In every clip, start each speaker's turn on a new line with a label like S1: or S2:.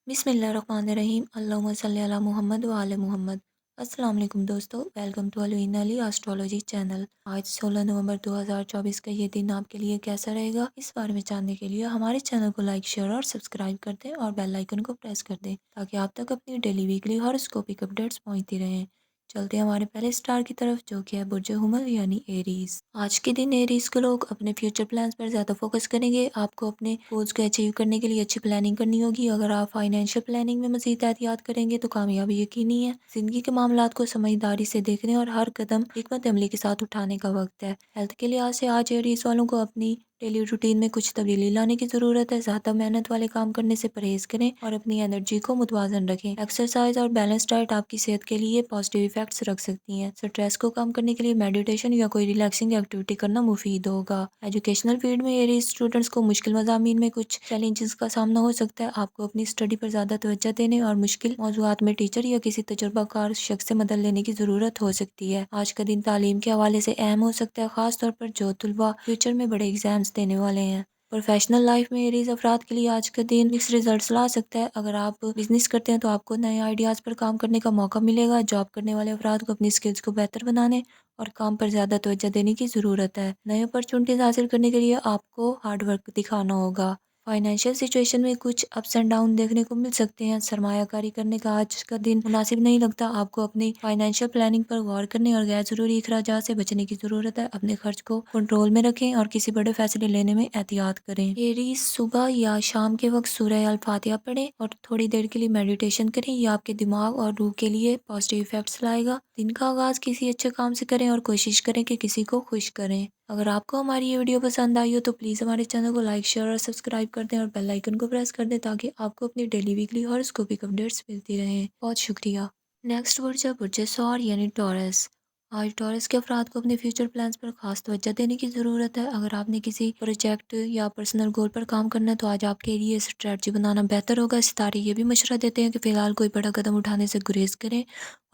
S1: बिस्मिल्लाहिर्रहमानिर्रहीम अल्लाहुम्मा सल्ली अला मुहम्मद व आले मुहम्मद। अस्सलाम वालेकुम दोस्तों, welcome to Alveen Ali astrology channel. आज 16 नवंबर 2024 का ये दिन आपके लिए कैसा रहेगा, इस बारे में जानने के लिए हमारे चैनल को लाइक, शेयर और सब्सक्राइब कर दें और बेल आइकन को प्रेस कर दें ताकि आप तक अपनी डेली वीकली हॉरोस्कोपिक अपडेट्स पहुंचती रहें। चलते हैं हमारे पहले स्टार की तरफ, जो कि है बुर्ज हुमल यानी एरीज। आज के दिन एरीज के लोग अपने फ्यूचर प्लान्स पर ज़्यादा फोकस करेंगे। आपको अपने गोल्स को अचीव करने के लिए अच्छी प्लानिंग करनी होगी। अगर आप फाइनेंशियल प्लानिंग में मजीद एहतियात करेंगे तो कामयाबी यकीनी है। जिंदगी के मामलात को समझदारी से देखने और हर कदम हिकमत अमली के साथ उठाने का वक्त है। हेल्थ के लिहाज से आज एरीज वालों को अपनी डेली रूटीन में कुछ तब्दीली लाने की ज़रूरत है। ज़्यादा मेहनत वाले काम करने से परहेज करें और अपनी एनर्जी को मुतवाजन रखें। एक्सरसाइज और बैलेंस डाइट आपकी सेहत के लिए पॉजिटिव इफेक्ट्स रख सकती हैं। स्ट्रेस को कम करने के लिए मेडिटेशन या कोई रिलैक्सिंग एक्टिविटी करना मुफीद होगा। एजुकेशनल फील्ड में एरीज स्टूडेंट्स को मुश्किल मज़ामीन में कुछ चैलेंजेस का सामना हो सकता है। आपको अपनी स्टडी पर ज़्यादा तवज्जो देने और मुश्किल मौज़ूआत में टीचर या किसी तजुर्बाकार शख्स से मदद लेने की ज़रूरत हो सकती है। आज का दिन तालीम के हवाले से अहम हो सकता है, खास तौर पर जो तुलबा फ्यूचर में बड़े एग्जाम्स देने वाले हैं। प्रोफेशनल लाइफ में एरीज अफराद के लिए आज का दिन मिक्स रिजल्ट्स ला सकता है। अगर आप बिजनेस करते हैं तो आपको नए आइडियाज़ पर काम करने का मौका मिलेगा। जॉब करने वाले अफराद को अपनी स्किल्स को बेहतर बनाने और काम पर ज़्यादा तवज्जो देने की ज़रूरत है। नए अपॉर्चुनिटीज़ हासिल करने के लिए आपको हार्ड वर्क दिखाना होगा। फाइनेंशियल सिचुएशन में कुछ अप्स एंड डाउन देखने को मिल सकते हैं। सरमायाकारी करने का आज का दिन मुनासिब नहीं लगता। आपको अपनी फाइनेंशियल प्लानिंग पर गौर करने और गैर ज़रूरी अखराजात से बचने की ज़रूरत है। अपने खर्च को कंट्रोल में रखें और किसी बड़े फैसले लेने में एहतियात करें। एरीज सुबह या शाम के वक्त सूरह अल फातिहा पढ़ें और थोड़ी देर के लिए मेडिटेशन करें। यह आपके दिमाग और रूह के लिए पॉजिटिव इफेक्ट्स लाएगा। दिन का आगाज़ किसी अच्छे काम से करें और कोशिश करें कि किसी को खुश करें। अगर आपको हमारी ये वीडियो पसंद आई हो तो प्लीज़ हमारे चैनल को लाइक, शेयर और सब्सक्राइब कर दें और बेल आइकन को प्रेस कर दें ताकि आपको अपनी डेली वीकली हॉरोस्कोपिक अपडेट्स मिलती रहें। बहुत शुक्रिया। नेक्स्ट बुर्ज है बुर्ज सौर यानी टॉरस। आज टॉरस के अफराद को अपने फ्यूचर प्लान्स पर खास तवज्जो देने की ज़रूरत है। अगर आपने किसी प्रोजेक्ट या पर्सनल गोल पर काम करना है तो आज आपके लिए स्ट्रेटजी बनाना बेहतर होगा। सितारे ये भी मशवरा देते हैं कि फ़िलहाल कोई बड़ा कदम उठाने से गुरेज करें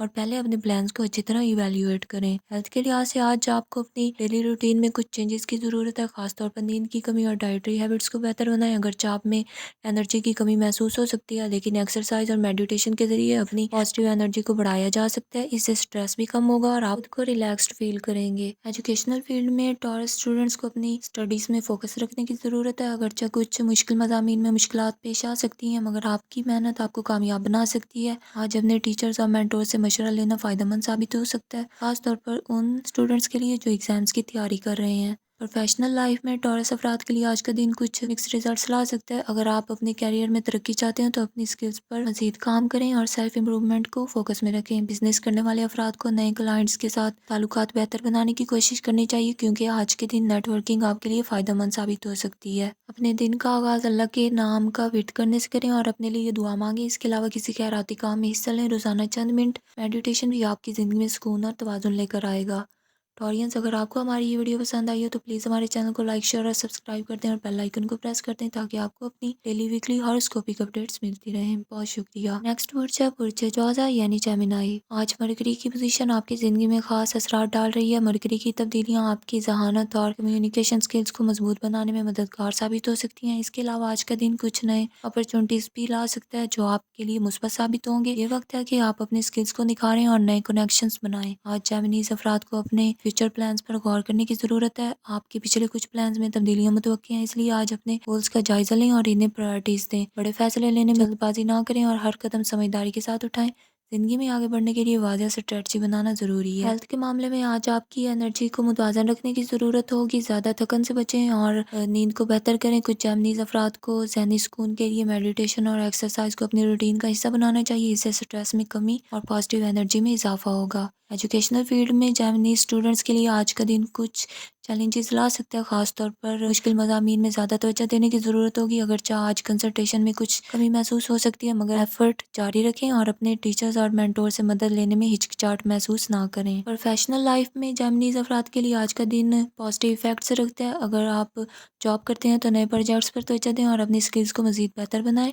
S1: और पहले अपने प्लान्स को अच्छी तरह इवैल्यूएट करें। हेल्थ के लिहाज से आज आपको अपनी डेली रूटीन में कुछ चेंजेस की ज़रूरत है, खासतौर पर नींद की कमी और डाइटरी हैबिट्स को बेहतर बनाएं। अगर आप में एनर्जी की कमी महसूस हो सकती है, लेकिन एक्सरसाइज और मेडिटेशन के जरिए अपनी पॉजिटिव एनर्जी को बढ़ाया जा सकता है। इससे स्ट्रेस भी कम होगा और आप खुद को रिलैक्स्ड फील करेंगे। एजुकेशनल फील्ड में टॉरस स्टूडेंट्स को अपनी स्टडीज़ में फोकस रखने की ज़रूरत है। अगरचे कुछ मुश्किल मज़ामीन में मुश्किलात पेश आ सकती हैं, मगर आपकी मेहनत आपको कामयाब बना सकती है। आज अपने टीचर्स और मेंटोर से मशवरा लेना फ़ायदेमंद साबित हो सकता है, खासतौर पर उन स्टूडेंट्स के लिए जो एग्ज़ाम्स की तैयारी कर रहे हैं। प्रोफेशनल लाइफ में टॉरस अफराद के लिए आज का दिन कुछ मिक्स रिजल्ट्स ला सकता है। अगर आप अपने कैरियर में तरक्की चाहते हैं तो अपनी स्किल्स पर मजीद काम करें और सेल्फ इम्प्रूवमेंट को फोकस में रखें। बिजनेस करने वाले अफराद को नए क्लाइंट्स के साथ ताल्लुकात बेहतर बनाने की कोशिश करनी चाहिए, क्योंकि आज के दिन नेटवर्किंग आपके लिए फ़ायदेमंद साबित हो सकती है। अपने दिन का आगाज़ अल्लाह के नाम का विर्द करने से करें और अपने लिए दुआ मांगें। इसके अलावा किसी खैराती काम में हिस्सा लें। रोज़ाना चंद मिनट मेडिटेशन भी आपकी ज़िंदगी में सुकून और तवाज़ुन लेकर आएगा। टॉरियंस, अगर आपको हमारी ये वीडियो पसंद आई हो तो प्लीज़ हमारे चैनल को लाइक, शेयर और सब्सक्राइब कर दें और बेल आइकन को प्रेस कर दें ताकि आपको अपनी डेली वीकली हॉरोस्कोपिक अपडेट्स मिलती रहें। बहुत शुक्रिया। नेक्स्ट बुर्ज है बुर्ज ज्वाज़ा यानी जेमिनाई। आज मरकरी की पोजीशन आपकी ज़िंदगी में खास असरात डाल रही है। मरकरी की तब्दीलियाँ आपकी जहानत और कम्युनिकेशन स्किल्स को मजबूत बनाने में मददगार साबित हो सकती हैं। इसके अलावा आज का दिन कुछ नए अपॉर्चुनिटीज़ भी ला सकता है जो आपके लिए मुस्बत साबित होंगे। ये वक्त है कि आप अपने स्किल्स को निखारें और नए कनेक्शंस बनाएं। आज जेमिनीज अफराद को अपने फ्यूचर प्लान्स पर गौर करने की ज़रूरत है। आपके पिछले कुछ प्लान्स में तब्दीलियां मुतवक्की हैं, इसलिए आज अपने गोल्स का जायज़ा लें और इन्हें प्रायोरिटीज़ दें। बड़े फैसले लेने में जल्दबाजी ना करें और हर कदम समझदारी के साथ उठाएं। ज़िंदगी में आगे बढ़ने के लिए वाज़ह स्ट्रेटजी बनाना ज़रूरी है। हेल्थ के मामले में आज आपकी एनर्जी को मुतवाज़न रखने की ज़रूरत होगी। ज़्यादा थकन से बचें और नींद को बेहतर करें। कुछ जेमिनीज अफराद को ज़हनी सुकून के लिए मेडिटेशन और एक्सरसाइज को अपनी रूटीन का हिस्सा बनाना चाहिए। इससे स्ट्रेस में कमी और पॉजिटिव एनर्जी में इजाफा होगा। एजुकेशनल फील्ड में जेमिनी स्टूडेंट्स के लिए आज का दिन कुछ चैलेंजेस ला सकता है, खासतौर पर मुश्किल मज़ामीन में ज़्यादा तवज्जो देने की ज़रूरत होगी। अगरचे आज कंसल्टेशन में कुछ कमी महसूस हो सकती है, मगर एफर्ट जारी रखें और अपने टीचर्स और मेंटोर से मदद लेने में हिचकिचाहट महसूस ना करें। प्रोफेशनल लाइफ में जेमिनीज अफराद के लिए आज का दिन पॉजिटिव इफेक्ट्स रखता है। अगर आप जॉब करते हैं तो नए प्रोजेक्ट्स पर तवज्जो दें और अपनी स्किल्स को मज़ीद बेहतर बनाएं।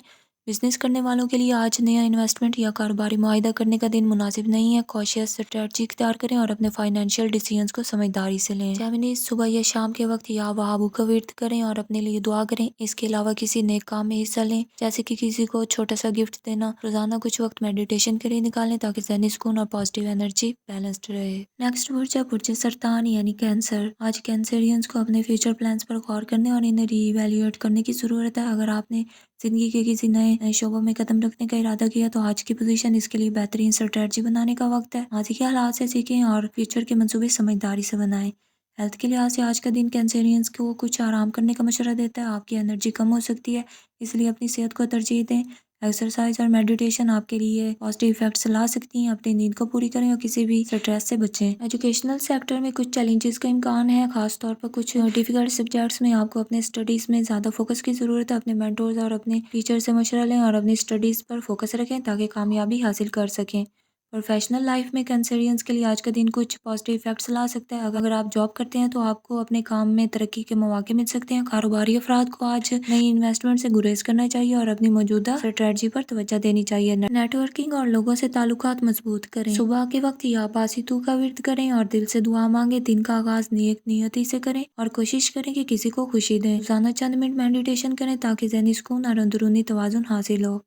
S1: बिजनेस करने वालों के लिए आज नया इन्वेस्टमेंट या कारोबारी मुआहिदा करने का दिन मुनासिब नहीं है। कॉशियस स्ट्रेटजी इख्तियार करें और अपने फाइनेंशियल डिसीजंस को समझदारी से लें। जेमिनीज, सुबह या शाम के वक्त या वहाबू का विर्द करें और अपने लिए दुआ करें। इसके अलावा किसी नेक काम में हिस्सा लें, जैसे कि किसी को छोटा सा गिफ्ट देना। रोजाना कुछ वक्त मेडिटेशन के लिए निकालें ताकि ज़हनी सुकून और पॉजिटिव एनर्जी बैलेंस्ड रहे। नेक्स्ट बुर्ज है बुर्ज सरतान यानी कैंसर। आज कैंसरियंस को अपने फ्यूचर प्लान्स पर गौर करने और इन्हें रीवैल्यूएट करने की ज़रूरत है। अगर आपने ज़िंदगी के किसी नए शोबों में कदम रखने का इरादा किया तो आज की पोजीशन इसके लिए बेहतरीन स्ट्रेटजी बनाने का वक्त है। माजी के हालात से सीखें और फ्यूचर के मंसूबे समझदारी से बनाएं। हेल्थ के लिहाज से आज का दिन कैंसरियंस को कुछ आराम करने का मशवरा देता है। आपकी एनर्जी कम हो सकती है, इसलिए अपनी सेहत को तरजीह दें। एक्सरसाइज और मेडिटेशन आपके लिए पॉजिटिव इफेक्ट्स ला सकती हैं। अपनी नींद को पूरी करें और किसी भी स्ट्रेस से बचें। एजुकेशनल सेक्टर में कुछ चैलेंजेस का इम्कान है, खासतौर पर कुछ डिफिकल्ट सब्जेक्ट्स में आपको अपने स्टडीज़ में ज़्यादा फोकस की ज़रूरत है। अपने मेंटर्स और अपने टीचर से मशवरा लें और अपनी स्टडीज़ पर फोकस रखें ताकि कामयाबी हासिल कर सकें। प्रोफेशनल लाइफ में कैंसरियंस के लिए आज का दिन कुछ पॉजिटिव इफेक्ट्स ला सकता है। अगर आप जॉब करते हैं तो आपको अपने काम में तरक्की के मौके मिल सकते हैं। कारोबारी अफराद को आज नई इन्वेस्टमेंट से गुरेज करना चाहिए और अपनी मौजूदा स्ट्रेटजी पर तवज्जो देनी चाहिए। नेटवर्किंग और लोगों से ताल्लुकात मजबूत करें। सुबह के वक्त या बासितू का विर्द करें और दिल से दुआ मांगे। दिन का आगाज नेक नियति से करें और कोशिश करें कि किसी को खुशी दें। रोजाना चंद मिनट मेडिटेशन करें ताकि ज़हनी सुकून और अंदरूनी तवाज़ुन हासिल हो।